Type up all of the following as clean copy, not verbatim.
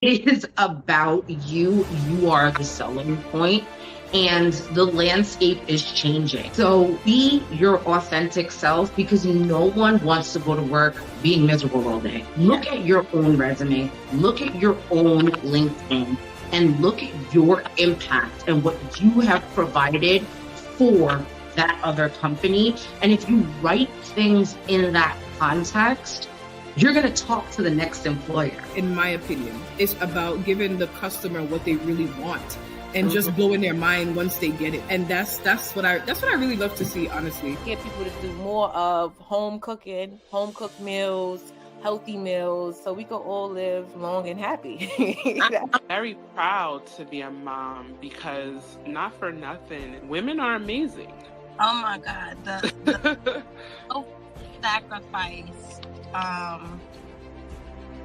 It is about you. You are the selling point, and the landscape is changing. So be your authentic self, because no one wants to go to work being miserable all day. Look at your own resume, look at your own LinkedIn, and look at your impact and what you have provided for that other company. And if you write things in that context, you're going to talk to the next employer. In my opinion, it's about giving the customer what they really want and just blowing their mind once they get it. And that's what I really love to see, honestly. Get people to do more of home cooking, home cooked meals, healthy meals, so we can all live long and happy. I'm very proud to be a mom, because not for nothing, women are amazing. Oh my God, the sacrifice,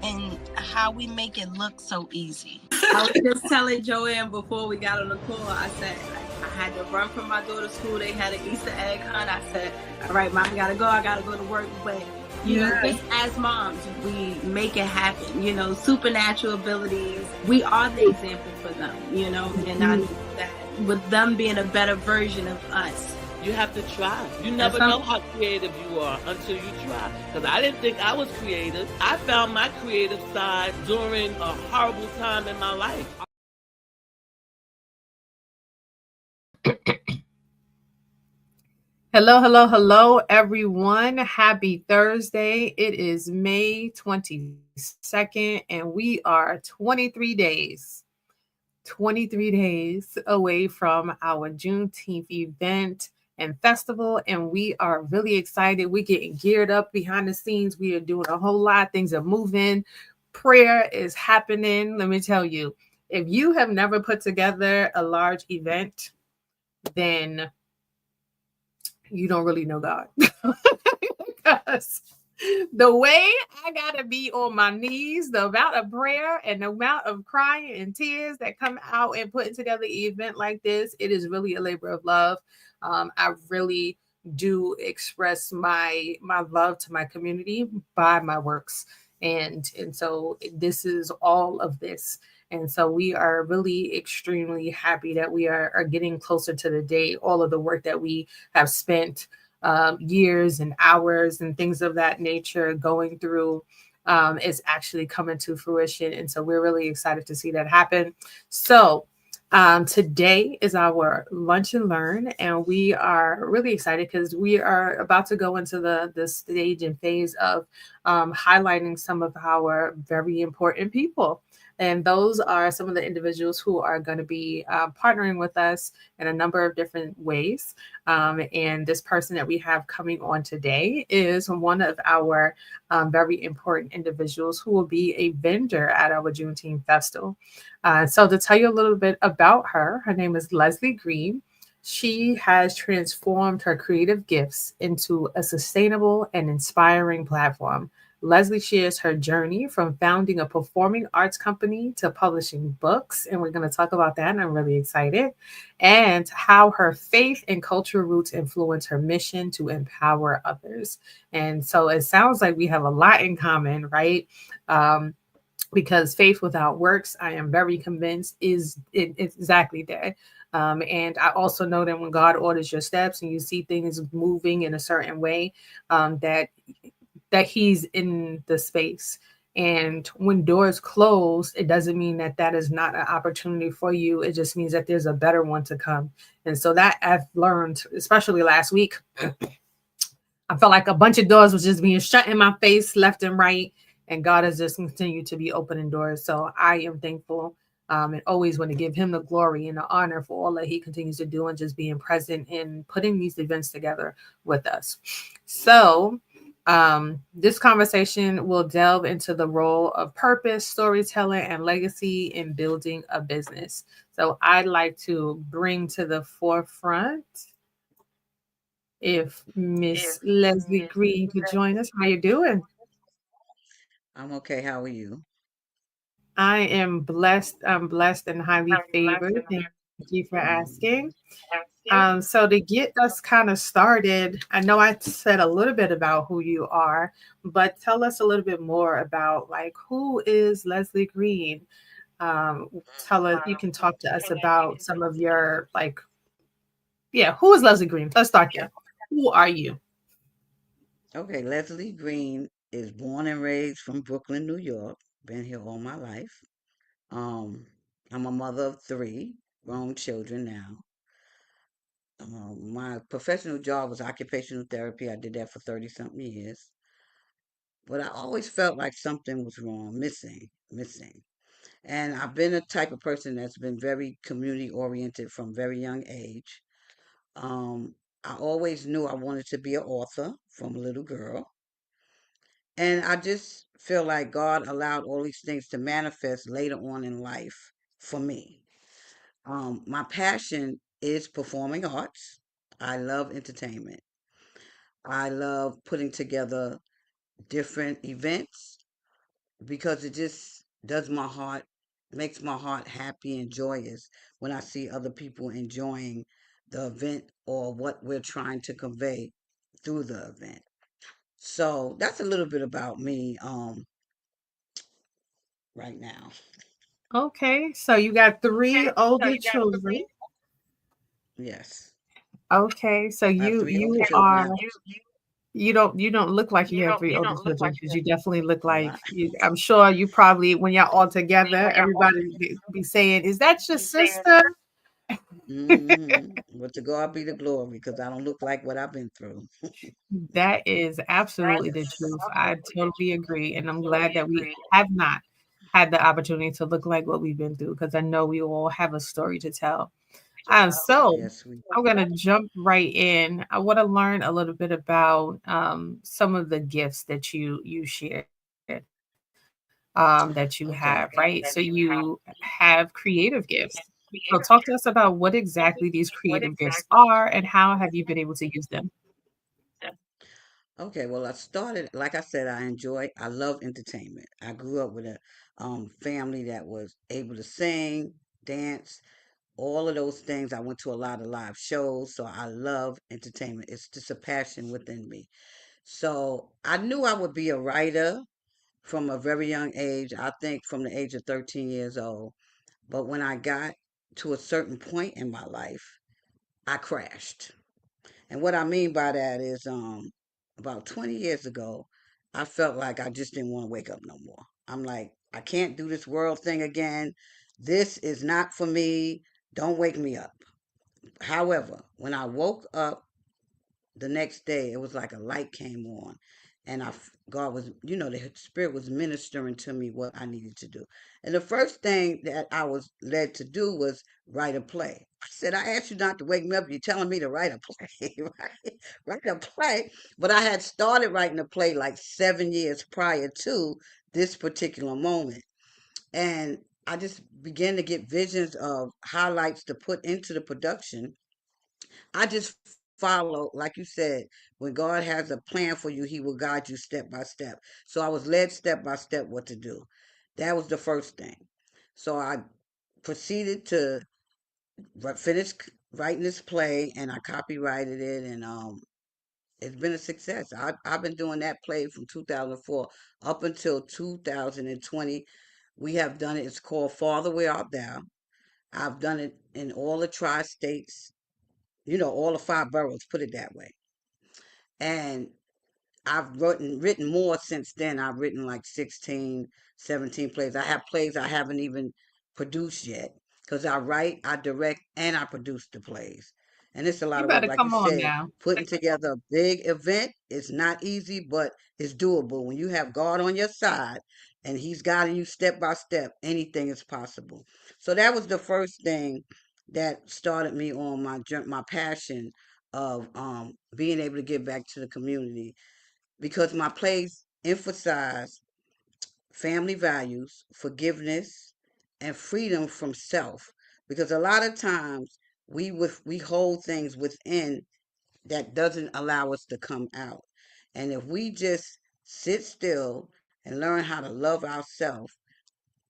and how we make it look so easy. I was just telling Joanne before we got on the call, I said, I had to run from my daughter's school. They had an Easter egg hunt. I said, all right, Mom, I gotta go to work. But, you know, just as moms, we make it happen, you know, supernatural abilities. We are the example for them, you know, and I know that with them being a better version of us. You have to try. You never know how creative you are until you try. Because I didn't think I was creative. I found my creative side during a horrible time in my life. Hello, everyone. Happy Thursday. It is May 22nd, and we are 23 days away from our Juneteenth event and festival, and we are really excited. We're getting geared up behind the scenes. We are doing a whole lot. Things are moving. Prayer is happening. Let me tell you, if you have never put together a large event, then you don't really know God. Because the way I gotta be on my knees, the amount of prayer and the amount of crying and tears that come out and putting together an event like this, it is really a labor of love. I really do express my love to my community by my works. And so this is all of this. And so we are really extremely happy that we are getting closer to the day. All of the work that we have spent years and hours and things of that nature going through is actually coming to fruition. And so we're really excited to see that happen. So today is our lunch and learn, and we are really excited because we are about to go into the stage and phase of highlighting some of our very important people. And those are some of the individuals who are going to be partnering with us in a number of different ways. And this person that we have coming on today is one of our very important individuals who will be a vendor at our Juneteenth Festival. So to tell you a little bit about her, her name is Leslie Green. She has transformed her creative gifts into a sustainable and inspiring platform. Leslie shares her journey from founding a performing arts company to publishing books, and we're going to talk about that, and I'm really excited, and how her faith and cultural roots influence her mission to empower others. And so it sounds like we have a lot in common, right? Because faith without works, I am very convinced, is exactly that. And I also know that when God orders your steps and you see things moving in a certain way, that he's in the space. And when doors close, it doesn't mean that is not an opportunity for you. It just means that there's a better one to come. And so that I've learned, especially last week, I felt like a bunch of doors was just being shut in my face left and right. And God has just continued to be opening doors. So I am thankful and always want to give him the glory and the honor for all that he continues to do and just being present in putting these events together with us. So this conversation will delve into the role of purpose, storytelling, and legacy in building a business. So I'd like to bring to the forefront if Miss Leslie Green could join us. How you doing? I'm okay. How are you? I am blessed. I'm blessed and highly favored. Thank you for asking. So to get us kind of started, I know I said a little bit about who you are, but tell us a little bit more about like who is Leslie Green? Tell us, you can talk to us about some of your, like, yeah, who is Leslie Green? Let's start there. Who are you? Okay, Leslie Green is born and raised from Brooklyn, New York. Been here all my life. Um, I'm a mother of three grown children now. My professional job was occupational therapy. I did that for 30 something years. But I always felt like something was wrong, missing. And I've been a type of person that's been very community oriented from very young age. Um, I always knew I wanted to be an author from a little girl. And I just feel like God allowed all these things to manifest later on in life for me. My passion is performing arts. I love entertainment. I love putting together different events because it just does my heart, makes my heart happy and joyous when I see other people enjoying the event or what we're trying to convey through the event. So that's a little bit about me right now. Okay, so you got three older children. Yes. Okay, so I have you three older you children. are you don't look like you have three older children because you definitely look Oh, like you. I'm sure you probably, when y'all all together, everybody be saying, "Is that your sister?" But to God be the glory because I don't look like what I've been through. That is absolutely the truth. I totally agree, and I'm glad that we have not had the opportunity to look like what we've been through because I know we all have a story to tell. So Yes, we. I'm gonna jump right in. I want to learn a little bit about some of the gifts that you shared, that you Okay. have, right? So you have creative gifts. So talk to us about what exactly these creative gifts are and how have you been able to use them? Okay, well, I started, like I said, I love entertainment. I grew up with a family that was able to sing, dance, all of those things. I went to a lot of live shows, so I love entertainment. It's just a passion within me. So I knew I would be a writer from a very young age. I think from the age of 13 years old. But when I got to a certain point in my life, I crashed. And what I mean by that is, about 20 years ago, I felt like I just didn't want to wake up no more. I'm like, I can't do this world thing again. This is not for me. Don't wake me up. However, when I woke up the next day, it was like a light came on, and God was, the Spirit was ministering to me what I needed to do. And the first thing that I was led to do was write a play. I said, I asked you not to wake me up. You're telling me to write a play, right? Write a play. But I had started writing a play like 7 years prior to this particular moment. And I just began to get visions of highlights to put into the production. I just follow, like you said, when God has a plan for you, He will guide you step by step. So I was led step by step what to do. That was the first thing. So I proceeded to finish writing this play, and I copyrighted it, and it's been a success. I've been doing that play from 2004 up until 2020. We have done it. It's called Father Where Art Thou. I've done it in all the tri-states, all the five boroughs, put it that way. And I've written more since then. I've written like 16, 17 plays. I have plays I haven't even produced yet because I write, I direct, and I produce the plays. And it's a lot You of work. better Like you come on said, now. putting together a big event is not easy, but it's doable. When you have God on your side and He's guiding you step by step, anything is possible. So that was the first thing that started me on my passion of being able to give back to the community because my plays emphasize family values, forgiveness, and freedom from self. Because a lot of times we hold things within that doesn't allow us to come out. And if we just sit still and learn how to love ourselves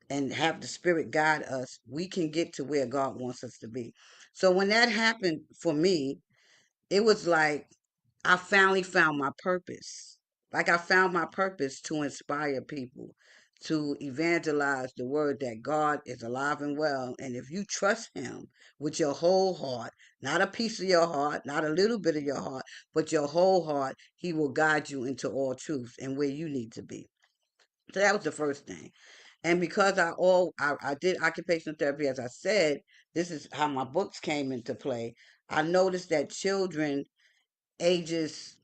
and have the spirit guide us, we can get to where God wants us to be. So when that happened for me, it was like I finally found my purpose. Like I found my purpose to inspire people, to evangelize the word that God is alive and well. And if you trust him with your whole heart, not a piece of your heart, not a little bit of your heart, but your whole heart, he will guide you into all truth and where you need to be. So that was the first thing. And because I did occupational therapy, as I said, this is how my books came into play. I noticed that children ages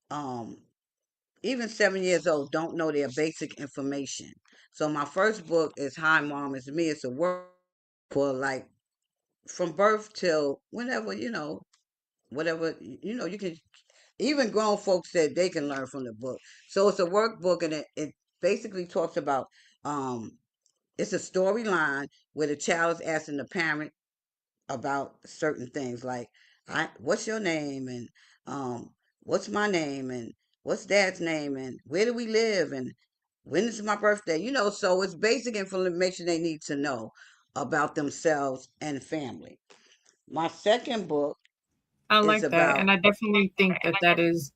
um even 7 years old don't know their basic information. So my first book is Hi Mom, It's Me. It's a work for like from birth till whenever, whatever, you can, even grown folks said they can learn from the book. So it's a workbook, and it basically talks about, um, it's a storyline where the child is asking the parent about certain things like, what's your name, and um what's my name, and what's dad's name, and where do we live, and when is my birthday, so it's basic information they need to know about themselves and family. My second book I is like that. about And I definitely think that that is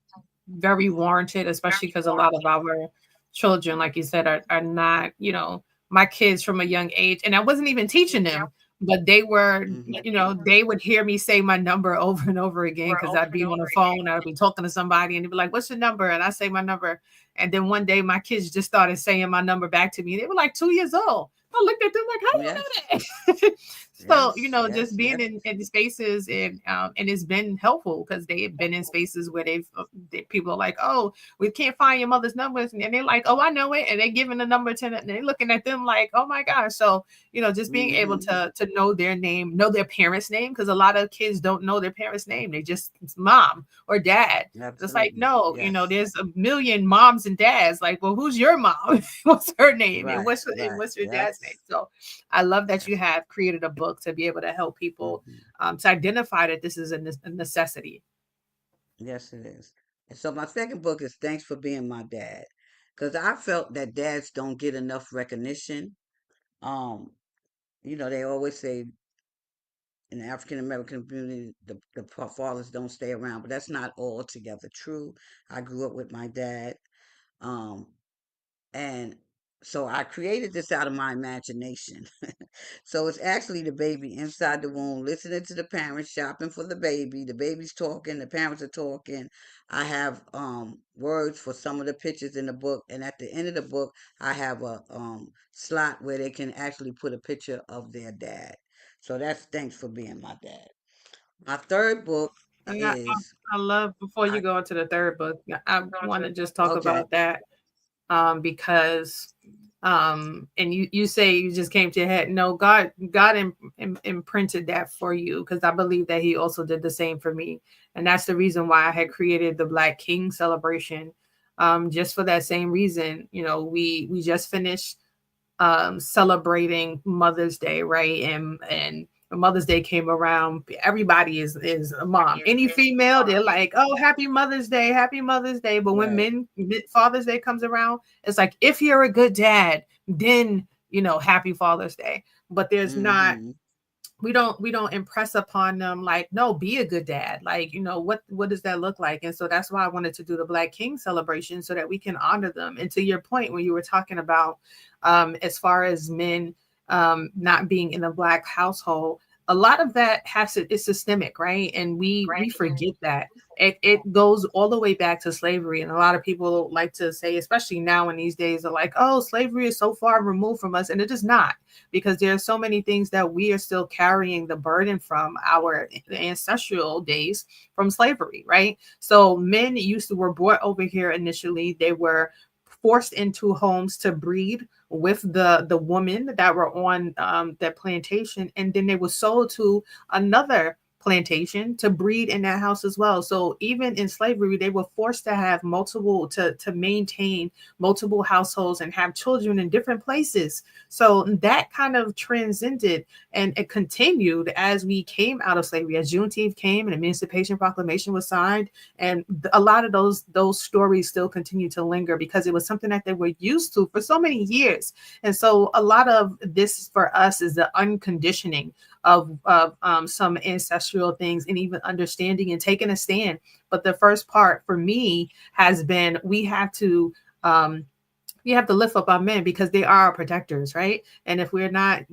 very warranted, especially because a lot of our children, like you said, are not, my kids from a young age. And I wasn't even teaching them, but they were, they would hear me say my number over and over again because I'd be on the phone, I'd be talking to somebody, and they'd be like, "What's your number?" And I say my number. And then one day my kids just started saying my number back to me. They were like 2 years old. I looked at them like, "How do you yes, know that?" So, yes, just yes, being yes. in spaces, and it's been helpful because they've been in spaces where people are like, "Oh, we can't find your mother's numbers," and they're like, "Oh, I know it," and they're giving the number to them, and they're looking at them like, "Oh my gosh!" So, just being able Hmm. to know their name, know their parents' name, because a lot of kids don't know their parents' name. They just, it's mom or dad. It's like, Absolutely. no, Yes. there's a million moms and dads. Like, well, who's your mom? What's her name? And Right, right. what's your dad's name? Yes. So I love that Yes. you have created a book to be able to help people, Hmm. to identify that this is a necessity. Yes, it is. And so my second book is Thanks for Being My Dad. Because I felt that dads don't get enough recognition. Um, they always say in the African American community, the fathers don't stay around, but that's not altogether true. I grew up with my dad. Um, and so I created this out of my imagination. So it's actually the baby inside the womb, listening to the parents, shopping for the baby. The baby's talking, the parents are talking. I have words for some of the pictures in the book, and at the end of the book, I have a slot where they can actually put a picture of their dad. So that's Thanks for Being My Dad. My third book And is I love, before you I go into the third book, I want to just talk okay. about that, because and you say you just came to your head. No, God imprinted that for you, because I believe that he also did the same for me, and that's the reason why I had created the Black King celebration, just for that same reason. We just finished celebrating Mother's Day, right? And Mother's Day came around, everybody is a mom. Any female, they're like, "Oh, happy Mother's Day, happy Mother's Day." But when Right. Father's Day comes around, it's like, if you're a good dad, then happy Father's Day. But there's not, Mm-hmm. we don't impress upon them like, no, be a good dad. Like, what does that look like? And so that's why I wanted to do the Black King celebration, so that we can honor them. And to your point, when you were talking about, as far as men, not being in a Black household, a lot of that is systemic, right? And we forget that it goes all the way back to slavery. And a lot of people like to say, especially now in these days, are like, "Oh, slavery is so far removed from us," and it is not, because there are so many things that we are still carrying the burden from our ancestral days from slavery, right? So men were brought over here initially. They were forced into homes to breed with the women that were on that plantation, and then they were sold to another plantation to breed in that house as well. So even in slavery, they were forced to have multiple, to maintain multiple households and have children in different places. So that kind of transcended, and it continued as we came out of slavery, as Juneteenth came and Emancipation Proclamation was signed. And a lot of those stories still continue to linger, because it was something that they were used to for so many years. And so a lot of this for us is the unconditioning of some ancestral things, and even understanding and taking a stand. But the first part for me has been, we have to we have to lift up our men because they are our protectors, right? And if we're not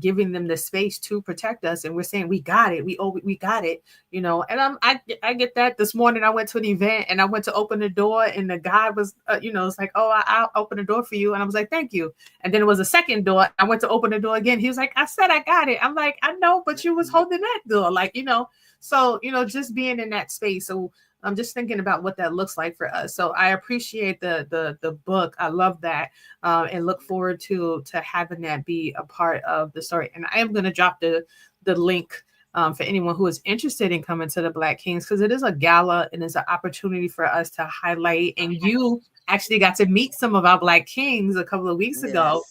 giving them the space to protect us, and we're saying we got it, we got it, And I get that. This morning I went to an event and I went to open the door, and the guy was, it's like, oh, I'll open the door for you, and I was like, thank you. And then it was a second door. I went to open the door again. He was like, I said I got it. I'm like, I know, but you was holding that door, So just being in that space. So I'm just thinking about what that looks like for us. So I appreciate the book. I love that, and look forward to having that be a part of the story. And I am going to drop the link for anyone who is interested in coming to the Black Kings, because it is a gala and it's an opportunity for us to highlight. And you actually got to meet some of our Black Kings a couple of weeks ago.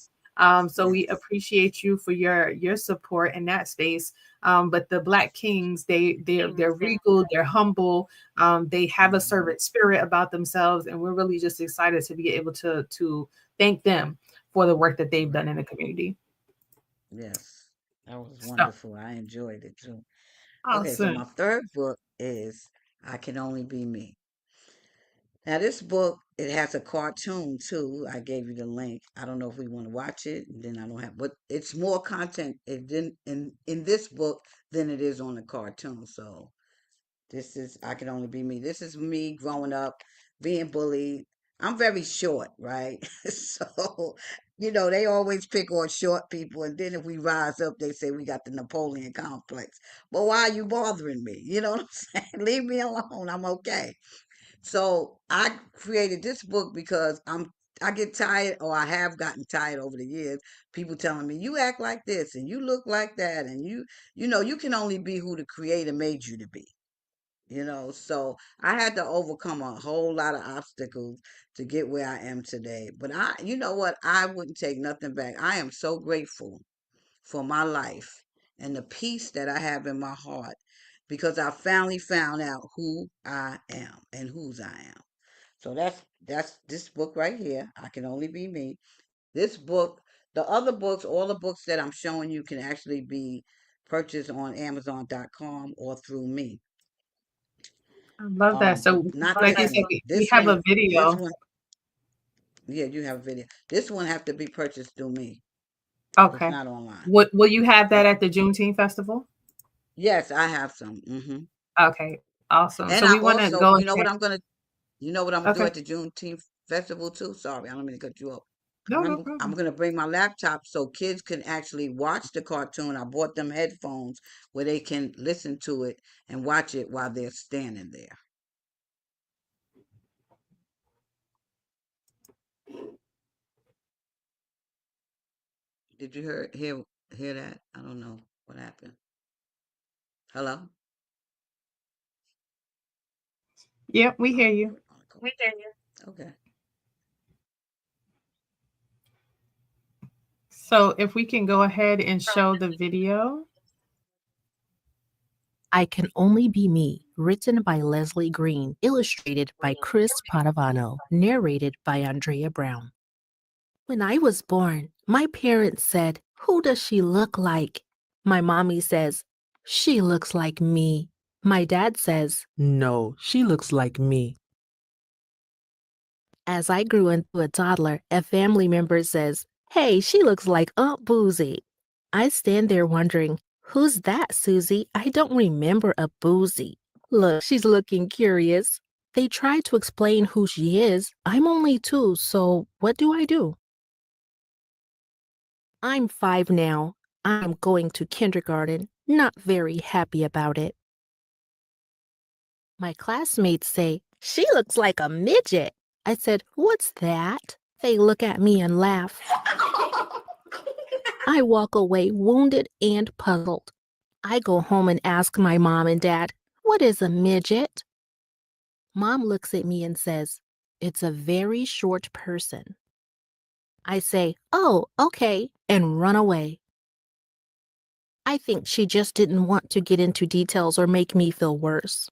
So we appreciate you for your support in that space. But the Black Kings, they're regal, they're humble, they have a servant spirit about themselves, and we're really just excited to be able to thank them for the work that they've done in the community. Yes, that was wonderful. I enjoyed it too. Okay, so Awesome. my third book is I Can Only Be Me. Now, this book, it has a cartoon too. I gave you the link. I don't know if we want to watch it. Then I don't have, but it's more content in this book than it is on the cartoon. So this is I Can Only Be Me. This is me growing up, being bullied. I'm very short, right? So, they always pick on short people. And then if we rise up, they say we got the Napoleon complex. But why are you bothering me? You know what I'm saying? Leave me alone. I'm okay. So I created this book because I get tired, or I have gotten tired over the years, people telling me you act like this and you look like that, and you can only be who the creator made you to be. So I had to overcome a whole lot of obstacles to get where I am today. But you know what? I wouldn't take nothing back. I am so grateful for my life and the peace that I have in my heart, because I finally found out who I am and whose I am. So that's this book right here. I Can Only Be Me. This book, the other books, all the books that I'm showing you can actually be purchased on Amazon.com or through me. I love that. So, But not like you this said, one. we have a This video. one, yeah, you have a video. This one have to be purchased through me. It's Okay. not online. Will you have that Yep. at the Juneteenth festival? Yes, I have some. Okay. Awesome. And So I we want to also, go ahead. you know what I'm gonna do Okay. at the Juneteenth festival too? Sorry, I don't mean to cut you off. No, no I'm problem. gonna bring my laptop so kids can actually watch the cartoon. I bought them headphones where they can listen to it and watch it while they're standing there. Did you hear that? I don't know what happened. Hello? Yep, we Oh, hear you. we hear you. Okay. So if we can go ahead and show the video. I Can Only Be Me, written by Leslie Green, illustrated by Chris Padavano, narrated by Andrea Brown. When I was born, my parents said, "Who does she look like?" My mommy says, "She looks like me." My dad says, "No, she looks like me." As I grew into a toddler, a family member says, "Hey, she looks like Aunt Boozy." I stand there wondering, "Who's that, Susie? I don't remember a Boozy." Look, she's looking curious. They try to explain who she is. I'm only 2, so what do I do? I'm 5 now. I'm going to kindergarten. Not very happy about it. My classmates say, "She looks like a midget." I said, "What's that?" They look at me and laugh. I walk away wounded and puzzled. I go home and ask my mom and dad, "What is a midget?" Mom looks at me and says, "It's a very short person." I say, "Oh, okay," and run away. I think she just didn't want to get into details or make me feel worse.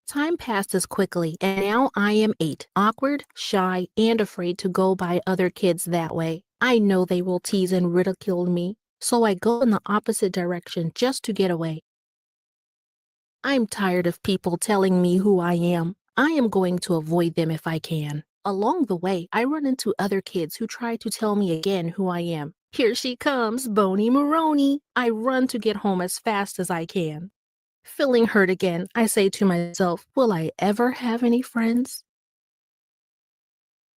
Time passes quickly, and now I am 8, awkward, shy, and afraid to go by other kids that way. I know they will tease and ridicule me, so I go in the opposite direction just to get away. I'm tired of people telling me who I am. I am going to avoid them if I can. Along the way, I run into other kids who try to tell me again who I am. Here she comes, Boney Maroney. I run to get home as fast as I can. Feeling hurt again, I say to myself, will I ever have any friends?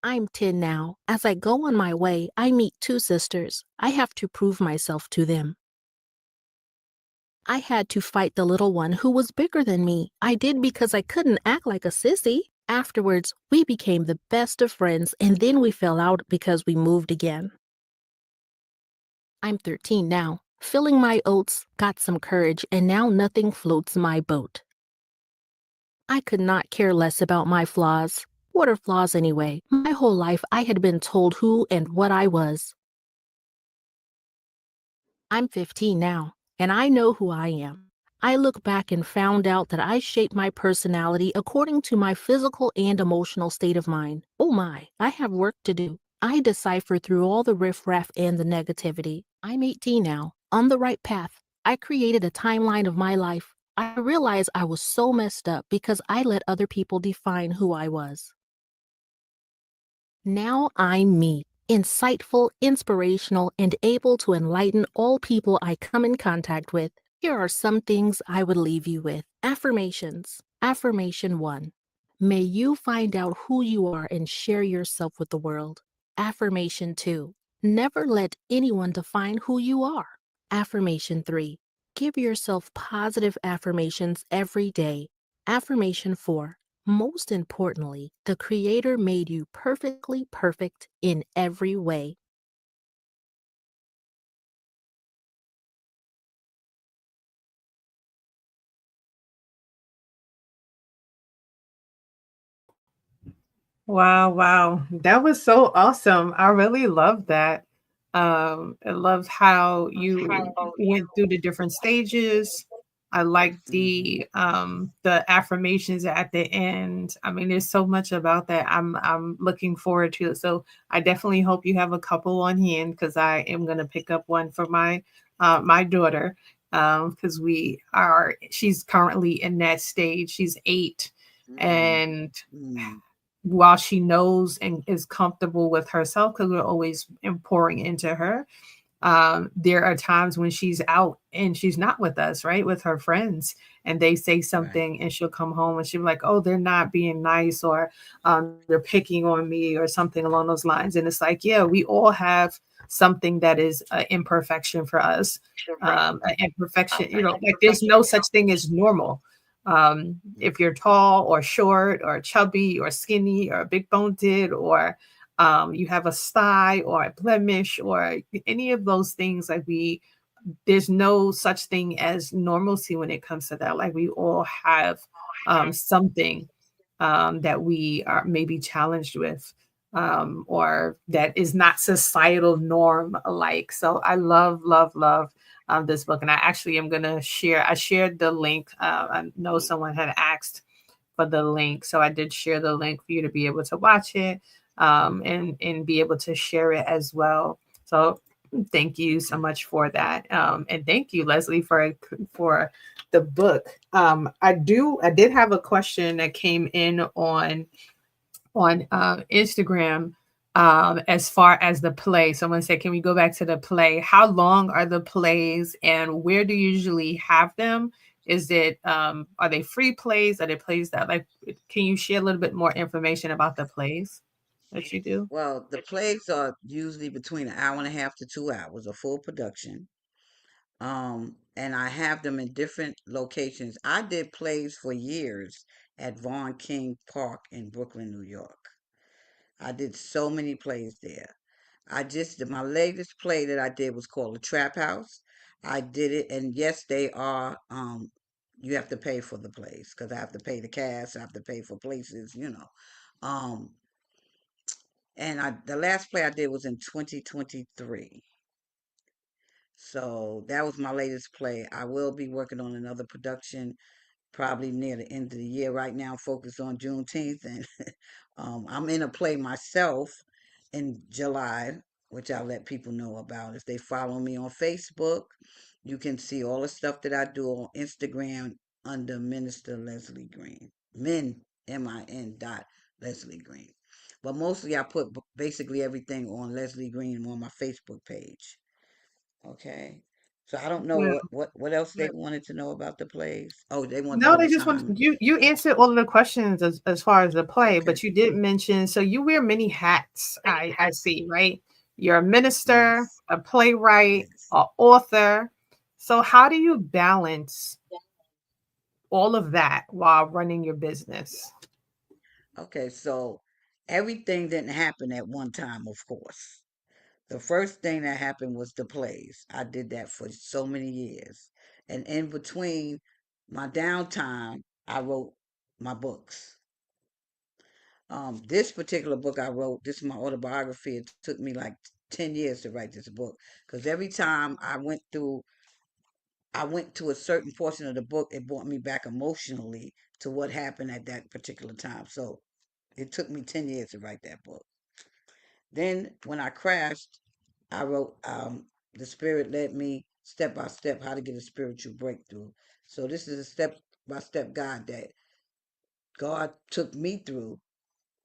I'm 10 now. As I go on my way, I meet two sisters. I have to prove myself to them. I had to fight the little one who was bigger than me. I did because I couldn't act like a sissy. Afterwards, we became the best of friends, and then we fell out because we moved again. I'm 13 now. Filling my oats, got some courage, and now nothing floats my boat. I could not care less about my flaws. What are flaws anyway? My whole life I had been told who and what I was. I'm 15 now, and I know who I am. I look back and found out that I shaped my personality according to my physical and emotional state of mind. Oh my, I have work to do. I decipher through all the riffraff and the negativity. I'm 18 now, on the right path. I created a timeline of my life. I realized I was so messed up because I let other people define who I was. Now I'm me, insightful, inspirational, and able to enlighten all people I come in contact with. Here are some things I would leave you with. Affirmations. Affirmation 1. May you find out who you are and share yourself with the world. Affirmation 2. Never let anyone define who you are. Affirmation 3. Give yourself positive affirmations every day. Affirmation 4. Most importantly, the Creator made you perfectly perfect in every way. Wow, wow. That was so awesome. I really love that. I love how you went through the different stages. I like the affirmations at the end. I mean, there's so much about that. I'm looking forward to it. So I definitely hope you have a couple on hand because I am gonna pick up one for my daughter. Because she's currently in that stage. She's 8 and while she knows and is comfortable with herself, because we're always pouring into her, there are times when she's out and she's not with us, right? With her friends, and they say something and she'll come home and she'll be like, oh, they're not being nice, or they're picking on me or something along those lines. And it's like, yeah, we all have something that is imperfection for us. An imperfection, like there's no such thing as normal. If you're tall or short or chubby or skinny or big boned or you have a sty or a blemish or any of those things, there's no such thing as normalcy when it comes to that. Like we all have something that we are maybe challenged with, or that is not societal norm alike. So I love, love, love this book. And I actually am going to I shared the link. I know someone had asked for the link. So I did share the link for you to be able to watch it, and be able to share it as well. So thank you so much for that. And thank you, Leslie, for the book. I did have a question that came in on Instagram, as far as the play. Someone said, can we go back to the play? How long are the plays and where do you usually have them? Is it are they free plays? Are they plays that can you share a little bit more information about the plays that you do? Well, the plays are usually between an hour and a half to 2 hours, a full production. And I have them in different locations. I did plays for years at Vaughn King Park in Brooklyn, New York. I did so many plays there. My latest play that I did was called The Trap House. I did it, and yes, they are. You have to pay for the plays because I have to pay the cast. I have to pay for places. Um, and the last play I did was in 2023. So that was my latest play. I will be working on another production probably near the end of the year. Right now, focused on Juneteenth, and I'm in a play myself in July, which I'll let people know about. If they follow me on Facebook, you can see all the stuff that I do on Instagram under Minister Leslie Green. Min, Min dot Leslie Green. But mostly I put basically everything on Leslie Green on my Facebook page. Okay. So I don't know Yeah. what else they wanted to know about the plays. Oh, they want to No, know they what just want time. you answered all of the questions as far as the play, Okay. but you did mention so you wear many hats. I see, right? You're a minister, Yes. a playwright, Yes. a author. So how do you balance all of that while running your business? Okay. So everything didn't happen at one time, of course. The first thing that happened was the plays. I did that for so many years. And in between my downtime, I wrote my books. This particular book I wrote, this is my autobiography. It took me like 10 years to write this book because every time I went to a certain portion of the book, it brought me back emotionally to what happened at that particular time. So it took me 10 years to write that book. Then when I crashed, I wrote, The Spirit led me step by step how to get a spiritual breakthrough. So this is a step by step guide that God took me through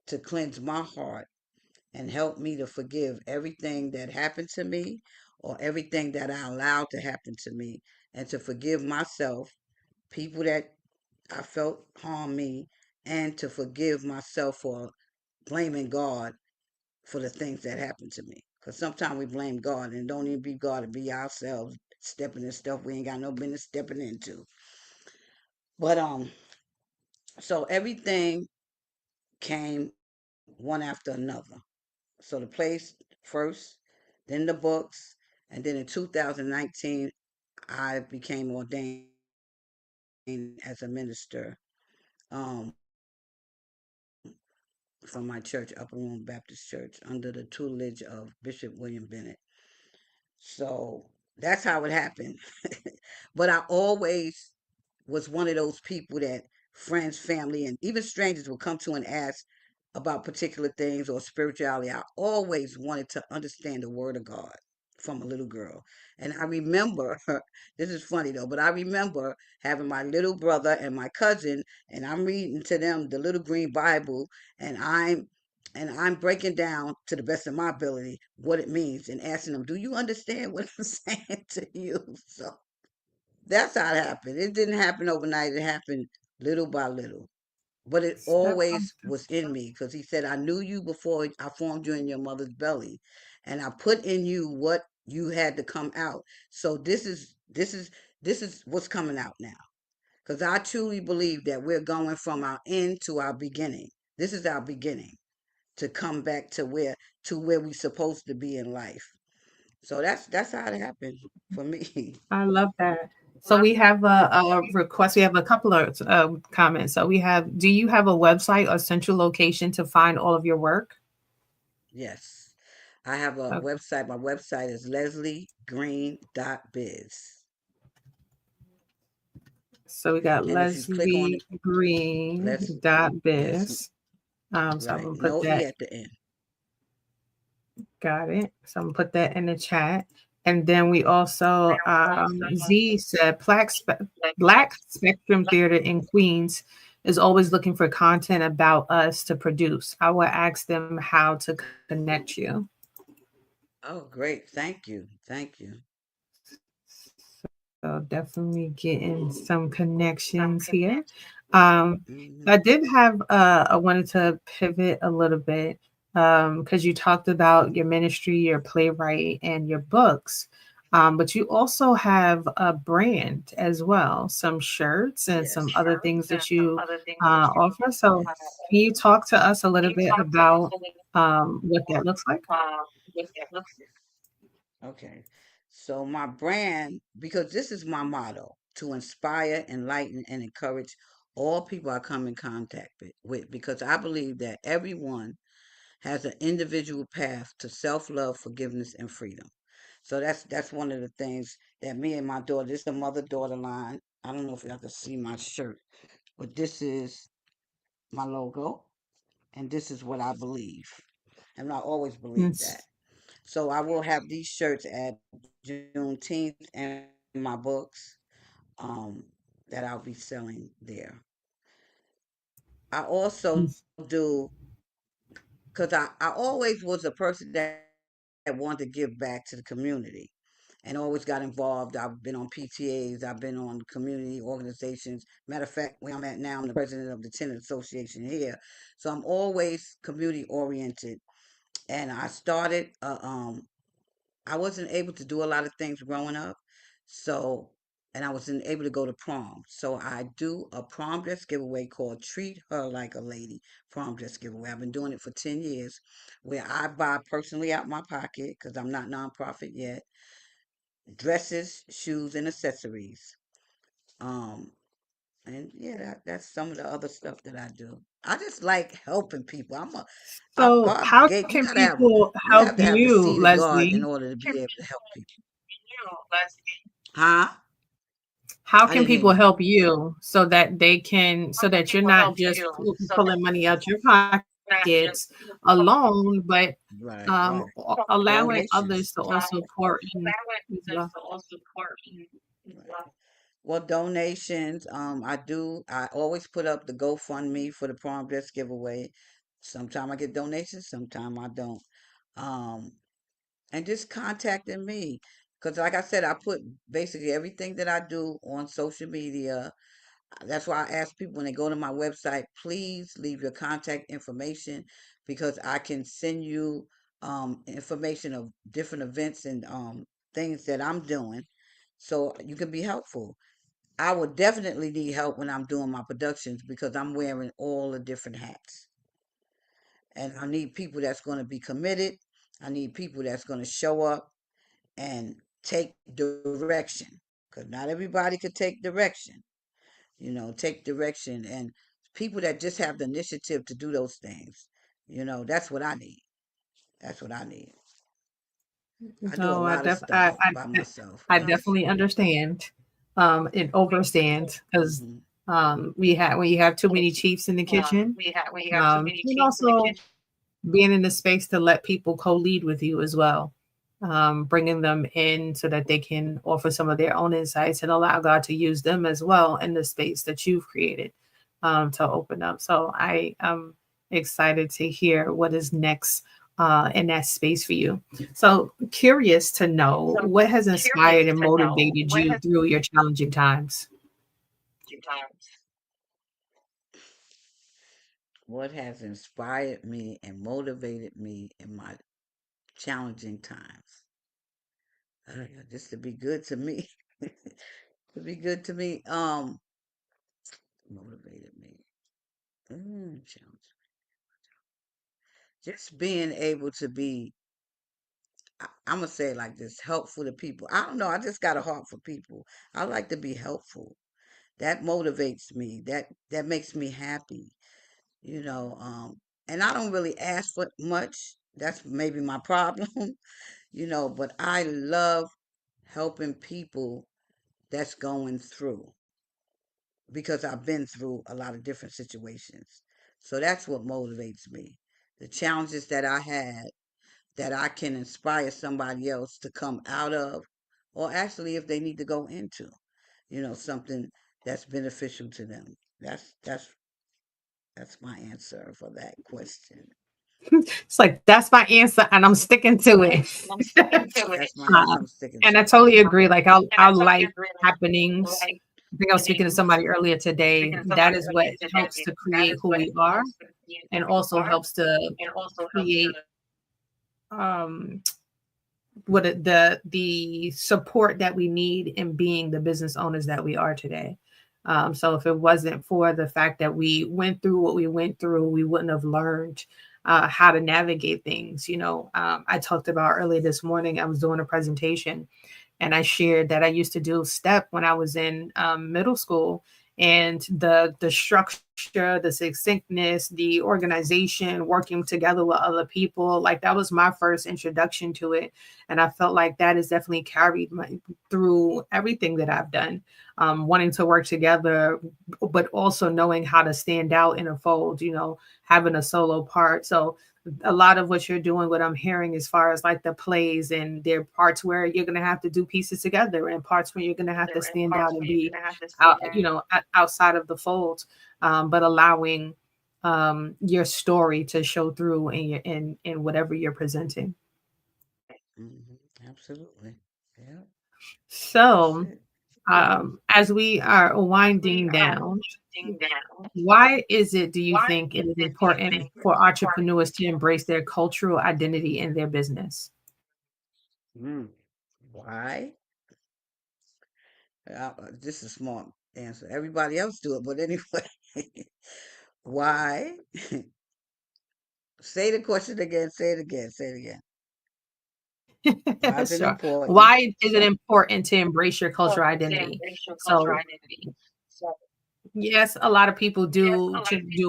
to cleanse my heart and help me to forgive everything that happened to me or everything that I allowed to happen to me and to forgive myself, people that I felt harm me, and to forgive myself for blaming God for the things that happened to me. Because sometimes we blame God and don't even be God, to be ourselves stepping in stuff we ain't got no business stepping into. But so everything came one after another. So the plays first, then the books, and then in 2019 I became ordained as a minister um, from my church, Upper Room Baptist Church, under the tutelage of Bishop William Bennett. So that's how it happened. But I always was one of those people that friends, family, and even strangers would come to and ask about particular things or spirituality. I always wanted to understand the Word of God from a little girl. And I remember, this is funny though, but I remember having my little brother and my cousin, and I'm reading to them the little green Bible, and I'm breaking down to the best of my ability what it means and asking them, "Do you understand what I'm saying to you?" So that's how it happened. It didn't happen overnight. It happened little by little. But it Step by always step. was in me because he said, I knew you before I formed you in your mother's belly. And I put in you what you had to come out. So this is what's coming out now. Because I truly believe that we're going from our end to our beginning. This is our beginning to come back to where we're supposed to be in life. So that's how it happened for me. I love that. So we have a request. We have a couple of comments. So we have, do you have a website or central location to find all of your work? Yes. I have a Okay. website. My website is lesliegreen.biz. So we got And if you click on it, let's, yes, lesliegreen.biz. So I'm right. gonna put No E that. at the end. Got it. So I'm gonna put that in the chat. And then we also Z said Black Spectrum Theater in Queens is always looking for content about us to produce. I will ask them how to connect you. Oh, great. Thank you. Thank you. So definitely getting some connections here. Um, I Hmm. did have I wanted to pivot a little bit because you talked about your ministry, your playwright, and your books. But you also have a brand as well, some shirts and some Yes. other things that you offer. So can you talk to us a little bit about what that looks like? Okay. So my brand, because this is my motto, to inspire, enlighten, and encourage all people I come in contact with, because I believe that everyone has an individual path to self-love, forgiveness, and freedom. So that's one of the things that me and my daughter, this is the mother-daughter line. I don't know if y'all can see my shirt, but this is my logo, and this is what I believe. And I always believe that. Yes. So I will have these shirts at Juneteenth and my books um, that I'll be selling there. I also do because I always was a person that wanted to give back to the community and always got involved. I've been on PTAs, I've been on community organizations. Matter of fact, where I'm at now, I'm the president of the tenant association here. So I'm always community oriented. And I wasn't able to do a lot of things growing up. So, and I wasn't able to go to prom. So I do a prom dress giveaway called Treat Her Like a Lady prom dress giveaway. I've been doing it for 10 years where I buy personally out my pocket because I'm not nonprofit yet, dresses, shoes, and accessories. Um, and yeah, that's some of the other stuff that I do. I just like helping people. So God how gave can people you help have to have the you, seed of God in Leslie? order to be able to help people. Huh? How I can didn't hear people you. help you so that they can, so that you're not just pulling money out your pockets alone, but Right, right. allowing others Donations. to also pour in as well? Right. Well, donations. I always put up the GoFundMe for the prom dress giveaway. Sometime I get donations, sometime I don't. Um, and just contacting me. Because, like I said, I put basically everything that I do on social media. That's why I ask people when they go to my website, please leave your contact information because I can send you information of different events and things that I'm doing so you can be helpful. I would definitely need help when I'm doing my productions because I'm wearing all the different hats. And I need people that's going to be committed. I need people that's going to show up and take direction because not everybody could take direction. Take direction and people that just have the initiative to do those things. That's what I need. That's what I need. I do a No, lot of stuff by myself I because, definitely understand and overstand because mhm, we have when you have too many chiefs in the kitchen, and also being in the space to let people co-lead with you as well, bringing them in so that they can offer some of their own insights and allow God to use them as well in the space that you've created to open up. So I am excited to hear what is next in that space for you. So curious to know what has inspired and motivated you through your challenging times. what has inspired me and motivated me in my challenging times. Just to be good to me. To be good to me. Motivated me. Challenge. Just being able to be, I'm gonna say it like this, helpful to people. I don't know. I just got a heart for people. I like to be helpful. That motivates me. That makes me happy. You know. And I don't really ask for much. That's maybe my problem. But I love helping people that's going through because I've been through a lot of different situations. So that's what motivates me. The challenges that I had that I can inspire somebody else to come out of, or actually if they need to go into, something that's beneficial to them. That's my answer for that question. It's like that's my answer, and I'm sticking to it. That's my answer. I'm sticking And I to it. totally agree. Like our life happenings. I think I was speaking to somebody earlier today. That is what helps to create who we are, and also helps to create um the support that we need in being the business owners that we are today. So if it wasn't for the fact that we went through what we went through, we wouldn't have learned how to navigate things. I talked about earlier this morning, I was doing a presentation and I shared that I used to do STEP when I was in middle school, and the structure, the succinctness, the organization, working together with other people, like that was my first introduction to it, and I felt like that has definitely carried through everything that I've done. Wanting to work together, but also knowing how to stand out in a fold. Having a solo part. So a lot of what you're doing, what I'm hearing as far as like the plays, and there are parts where you're going to have to do pieces together and parts where you're going to have to stand out and be outside of the fold, but allowing your story to show through in whatever you're presenting. Absolutely. Yeah, that's So, it. as we are winding down, why is it, do you think it is important for entrepreneurs to embrace their cultural identity in their business? Mm. Why? This is a smart answer. Everybody else do it, but anyway, why? Say the question again. Say it again. Say it again. Why is it Sure. important? Why is it important to embrace your cultural identity? So, yes, a lot of people do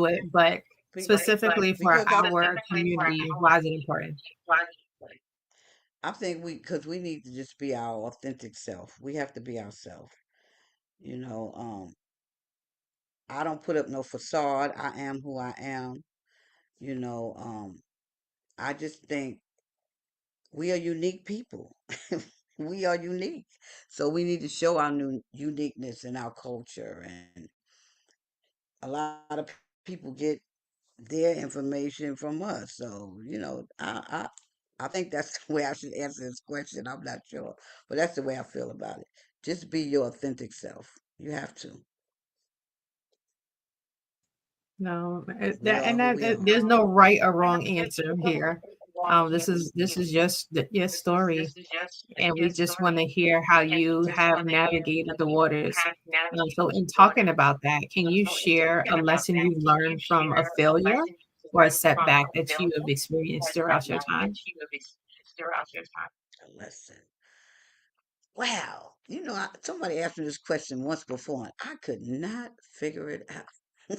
it, but specifically for Because our community, why is it important? I think because we need to just be our authentic self. We have to be ourselves. You know, I don't put up no facade. I am who I am. You know, I just think we are unique people. We are unique. So we need to show our new uniqueness in our culture. And a lot of people get their information from us. So, I think that's the way I should answer this question. I'm not sure. But that's the way I feel about it. Just be your authentic self. You have to. No, We are who we are. there's no right or wrong answer here. This is just your story, and we just want to hear how you have navigated the waters. So, in talking about that, can you share a lesson you've learned from a failure or a setback that you have experienced throughout your time? A lesson. Wow. Somebody asked me this question once before, and I could not figure it out.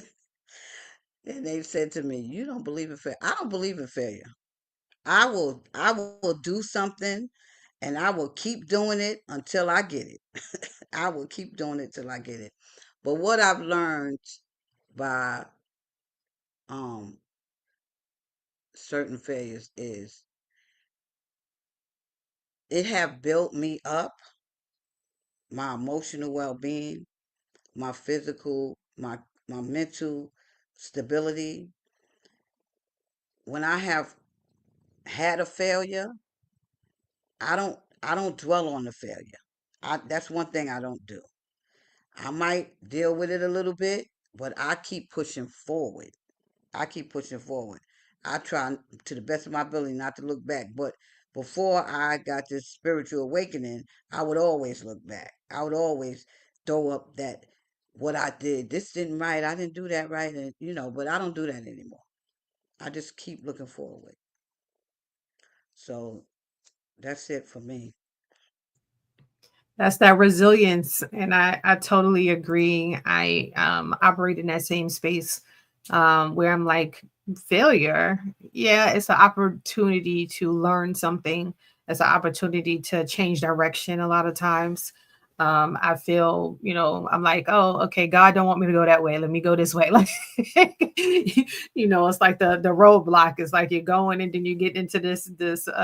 And they said to me, "You don't believe in failure." I don't believe in failure. I will do something and I will keep doing it until I get it. I will keep doing it till I get it. But what I've learned by um certain failures is it have built me up, my emotional well-being, my physical, my mental stability. When I have had a failure, I don't dwell on the failure. That's one thing I don't do. I might deal with it a little bit, but I keep pushing forward. I keep pushing forward. I try to the best of my ability not to look back. But before I got this spiritual awakening, I would always look back. I would always throw up that what I did. This didn't right. I didn't do that right. And but I don't do that anymore. I just keep looking forward. So that's it for me. That's that resilience, and I totally agree. I operate in that same space where I'm like, failure, yeah, it's an opportunity to learn something. It's an opportunity to change direction. A lot of times, I feel, I'm like, oh, okay, God don't want me to go that way. Let me go this way. Like, it's like the roadblock. It's like you're going, and then you get into this.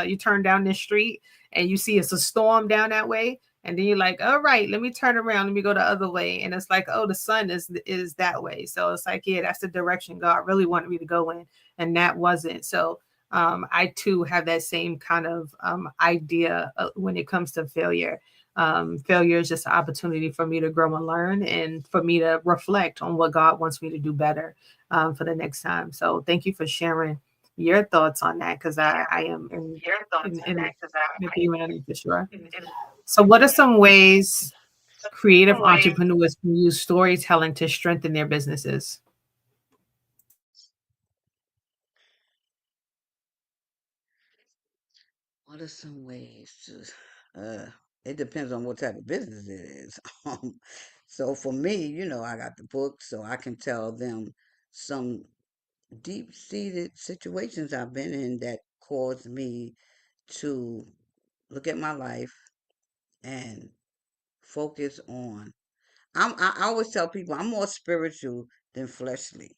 You turn down this street, and you see it's a storm down that way, and then you're like, all right, let me turn around, let me go the other way. And it's like, oh, the sun is that way. So it's like, yeah, that's the direction God really wanted me to go in. And that wasn't. So I too have that same kind of idea when it comes to failure. Failure is just an opportunity for me to grow and learn, and for me to reflect on what God wants me to do better for the next time. So thank you for sharing your thoughts on that, because I am in agreement on it for sure. So, what are some ways creative entrepreneurs can use storytelling to strengthen their businesses? What are some ways to? It depends on what type of business it is. So for me, I got the book, so I can tell them some deep-seated situations I've been in that caused me to look at my life and focus on. I always tell people I'm more spiritual than fleshly.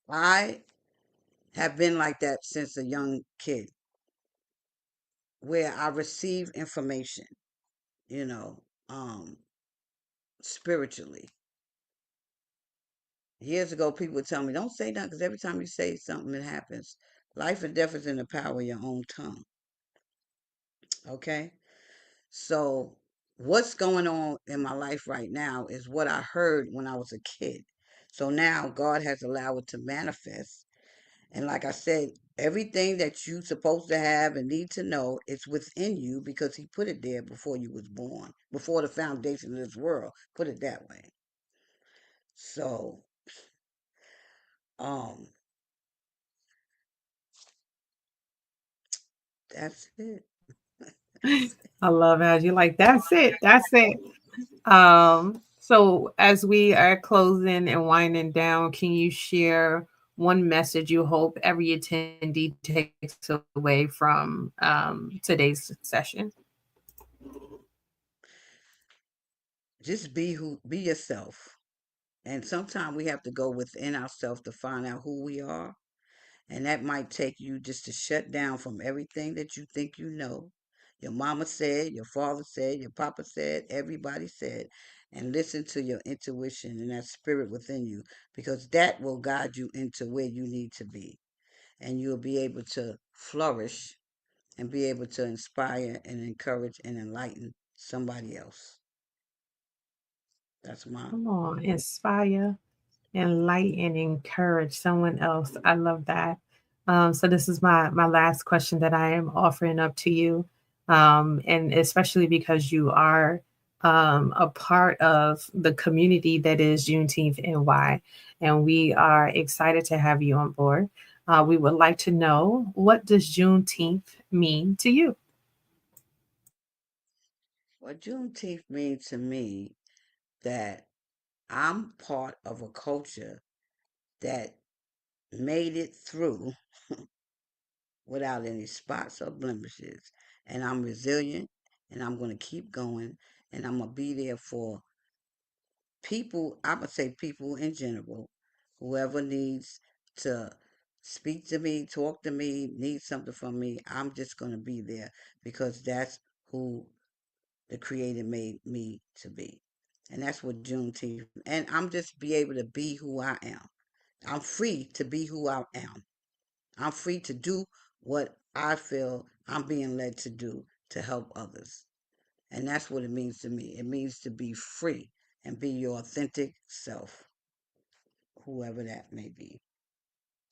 I have been like that since a young kid, where I receive information, you know, um, spiritually, Years ago, people would tell me, don't say nothing because every time you say something, it happens. Life and death is in the power of your own tongue. Okay? So, what's going on in my life right now is what I heard when I was a kid. So now God has allowed it to manifest. And like I said, everything that you're supposed to have and need to know is within you because He put it there before you was born, before the foundation of this world. Put it that way. So, um, that's it. I love how you like, that's it. That's it. So as we are closing and winding down, can you share one message you hope every attendee takes away from today's session? Just be yourself. And sometimes we have to go within ourselves to find out who we are. And that might take you just to shut down from everything that you think you know. Your mama said, your father said, your papa said, everybody said, and listen to your intuition and that spirit within you because that will guide you into where you need to be. And you'll be able to flourish and be able to inspire and encourage and enlighten somebody else. That's my Come on, inspire, enlighten, encourage someone else. I love that. So this is my last question that I am offering up to you, and especially because you are a part of the community that is Juneteenth NY, and we are excited to have you on board. We would like to know, what does Juneteenth mean to you? what Juneteenth means to me that I'm part of a culture that made it through without any spots or blemishes. And I'm resilient and I'm going to keep going and I'm going to be there for people. I'm going to say people in general, whoever needs to speak to me, talk to me, needs something from me. I'm just going to be there because that's who the Creator made me to be. And that's what Juneteenth. And I'm just be able to be who I am. I'm free to be who I am. I'm free to do what I feel I'm being led to do to help others. And that's what it means to me. It means to be free and be your authentic self, whoever that may be,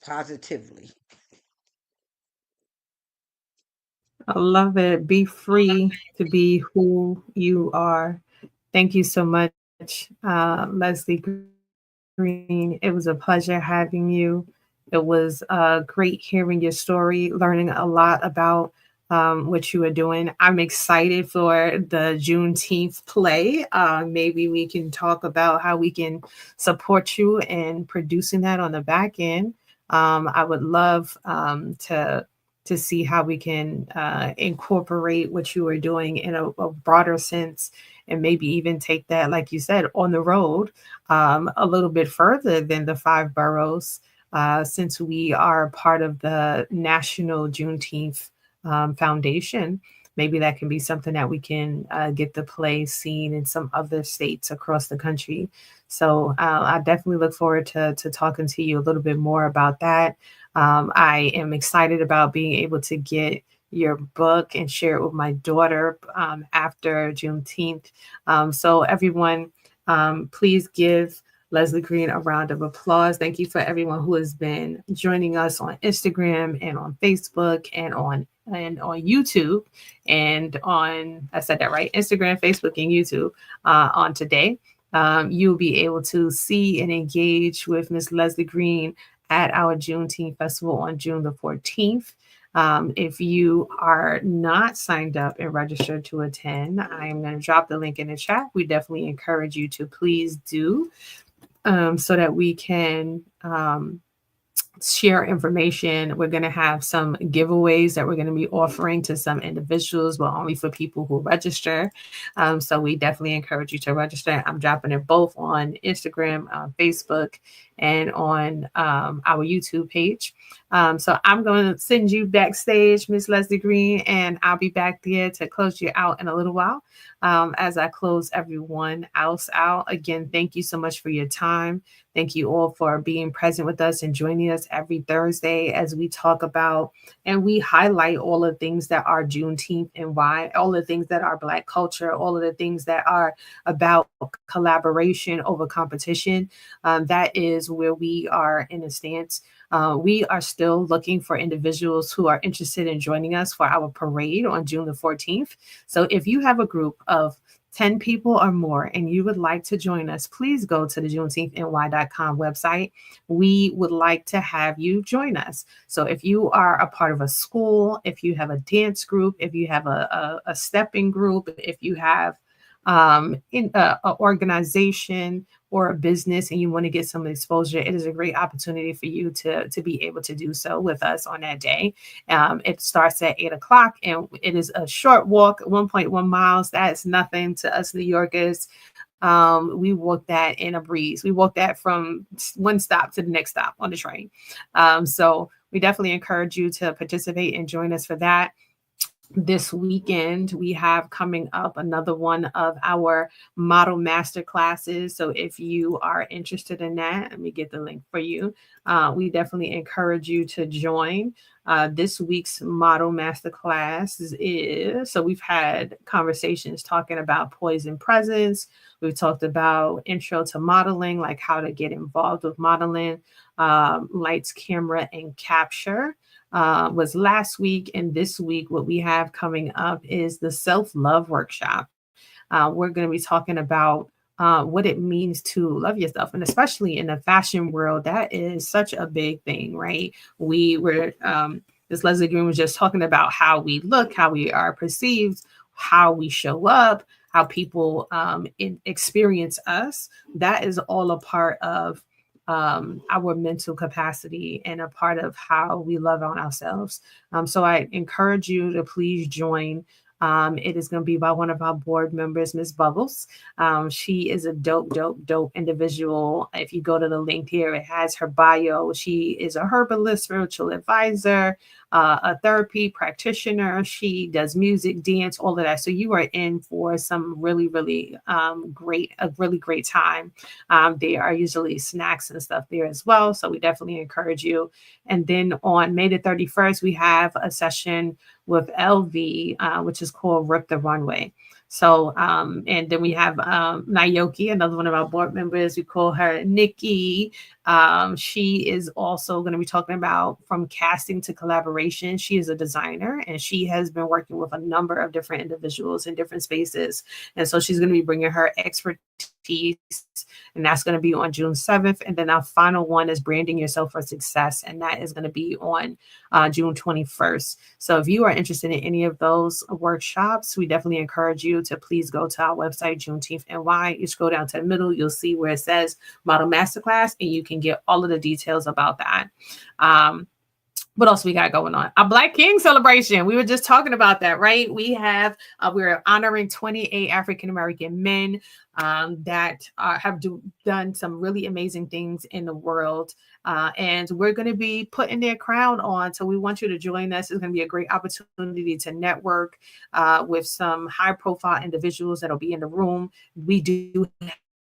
positively. I love it. Be free to be who you are. Thank you so much, Leslie Green. It was a pleasure having you. It was great hearing your story, learning a lot about what you are doing. I'm excited for the Juneteenth play. Maybe we can talk about how we can support you in producing that on the back end. I would love to see how we can incorporate what you are doing in a broader sense, and maybe even take that, like you said, on the road a little bit further than the five boroughs, since we are part of the National Juneteenth Foundation. Maybe that can be something that we can get the play seen in some other states across the country. So I definitely look forward to talking to you a little bit more about that. I am excited about being able to get your book and share it with my daughter after Juneteenth. So, everyone, please give Leslie Green a round of applause. Thank you for everyone who has been joining us on Instagram and on Facebook and on YouTube and on, I said that right, Instagram, Facebook, and YouTube on today. You'll be able to see and engage with Miss Leslie Green at our Juneteenth Festival on June the 14th. If you are not signed up and registered to attend, I'm going to drop the link in the chat. We definitely encourage you to please do, so that we can share information. We're going to have some giveaways that we're going to be offering to some individuals, but only for people who register. So we definitely encourage you to register. I'm dropping it both on Instagram, Facebook, and on our YouTube page. So I'm going to send you backstage, Miss Leslie Green, and I'll be back there to close you out in a little while. As I close everyone else out, again, thank you so much for your time. Thank you all for being present with us and joining us every Thursday as we talk about and we highlight all the things that are Juneteenth and why, all the things that are Black culture, all of the things that are about collaboration over competition. That is where we are in a stance. We are still looking for individuals who are interested in joining us for our parade on June the 14th. So if you have a group of 10 people or more and you would like to join us, please go to the JuneteenthNY.com website. We would like to have you join us. So if you are a part of a school, if you have a dance group, if you have a stepping group, if you have in an organization or a business and you want to get some exposure, it is a great opportunity for you to be able to do so with us on that day. It starts at 8 o'clock and it is a short walk, 1.1 miles. That's nothing to us New Yorkers. We walk that in a breeze. We walk that from one stop to the next stop on the train. So we definitely encourage you to participate and join us for that. This weekend, we have coming up another one of our model master classes. So if you are interested in that, let me get the link for you. We definitely encourage you to join. This week's model master class is, so we've had conversations talking about poise and presence. We've talked about intro to modeling, like how to get involved with modeling, lights, camera, and capture. Was last week, and this week what we have coming up is the self-love workshop. We're going to be talking about what it means to love yourself, and especially in the fashion world, that is such a big thing, right? We were this Leslie Green was just talking about how we look, how we are perceived, how we show up, how people experience us. That is all a part of our mental capacity and a part of how we love on ourselves. So I encourage you to please join. It is going to be by one of our board members, Miss Bubbles. She is a dope individual. If you go to the link here, it has her bio. She is a herbalist, spiritual advisor, a therapy practitioner. She does music, dance, all of that. So you are in for some really great time. There are usually snacks and stuff there as well. So we definitely encourage you. And then on May the 31st, we have a session with LV, which is called Rip the Runway. So, and then we have Naoki, another one of our board members. We call her Nikki. She is also going to be talking about from casting to collaboration. She is a designer and she has been working with a number of different individuals in different spaces. And so she's going to be bringing her expertise, and that's going to be on June 7th. And then our final one is branding yourself for success, and that is going to be on June 21st. So if you are interested in any of those workshops, we definitely encourage you to please go to our website, Juneteenth NY. You scroll down to the middle, you'll see where it says Model Masterclass, and you can get all of the details about that. What else we got going on? A Black King celebration. We were just talking about that, right? We have, we're honoring 28 African-American men that have done some really amazing things in the world. And we're going to be putting their crown on. So we want you to join us. It's going to be a great opportunity to network with some high profile individuals that'll be in the room. We do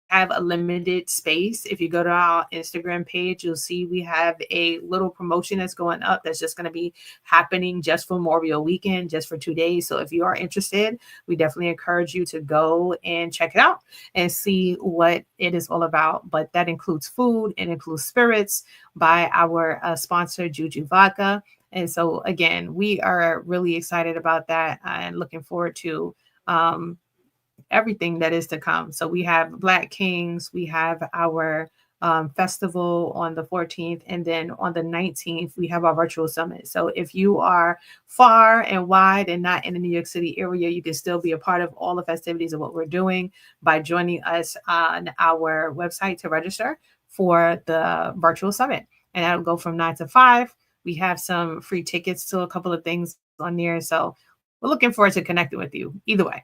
have a limited space. If you go to our Instagram page, you'll see we have a little promotion that's going up that's just going to be happening just for Memorial Weekend, just for 2 days. So if you are interested, we definitely encourage you to go and check it out and see what it is all about. But that includes food, it includes spirits by our sponsor, Juju Vodka. And so again, we are really excited about that and looking forward to everything that is to come. So we have Black Kings, we have our festival on the 14th, and then on the 19th, we have our virtual summit. So if you are far and wide and not in the New York City area, you can still be a part of all the festivities of what we're doing by joining us on our website to register for the virtual summit. And that'll go from 9 to 5. We have some free tickets to a couple of things on there. So we're looking forward to connecting with you either way.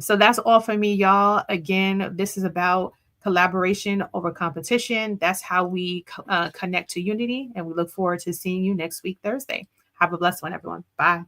So that's all for me, y'all. Again, this is about collaboration over competition. That's how we connect to unity. And we look forward to seeing you next week, Thursday. Have a blessed one, everyone. Bye.